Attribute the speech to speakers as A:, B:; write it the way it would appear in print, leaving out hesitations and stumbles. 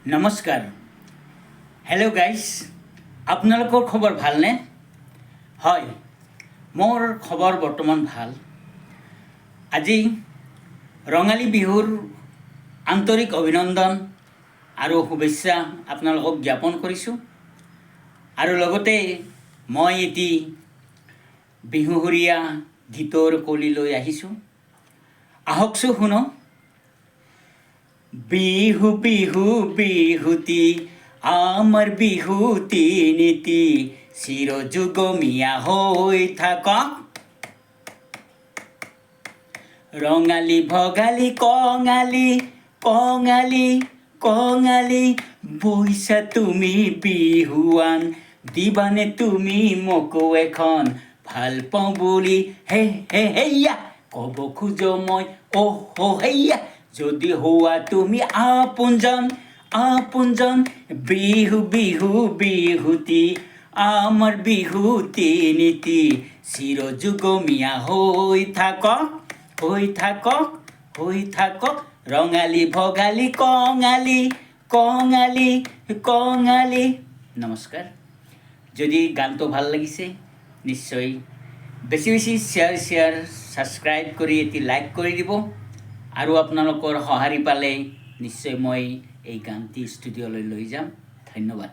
A: নমস্কাৰ hello' guys আপোনালোকৰ খবৰ ভালনে হয় মোৰ খবৰ বৰ্তমান ভাল আজি ৰঙালী বিহুৰ আন্তৰিক অভিনন্দন আৰু শুভেচ্ছা আপোনালোকক জ্ঞাপন কৰিছোঁ আৰু লগতে মই এটি বিহুহৰীয়া গীতৰ কলি লৈ আহিছোঁ আহকচোন শুনো বিহু বিহু বিহুতি আমাৰ বিহুতি নীতি চিৰযুগমীয়া হৈ থাকক ৰঙালী ভগালী কঙালী কঙালী কঙালী বৈছা তুমি বিহুৱান দিবানে তুমি মোকো এখন ভাল পাওঁ বুলি হে হে হেয়া ক'ব খোজো মই অ' হেয়া যদি হোৱা তুমি আপোনজন বিহু বিহু বিহুতি আমাৰ বিহুতি নীতি চিৰযুগমীয়া হৈ থাকক ৰঙালী ভগালী কঙালী কঙালী কঙালী নমস্কাৰ যদি গানটো ভাল লাগিছে নিশ্চয় বেছি বেছি শ্বেয়াৰ ছাবস্ক্ৰাইব কৰি এটি লাইক কৰি দিব আৰু আপোনালোকৰ সঁহাৰি পালে নিশ্চয় মই এই গানটি ষ্টুডিঅ'লৈ লৈ যাম ধন্যবাদ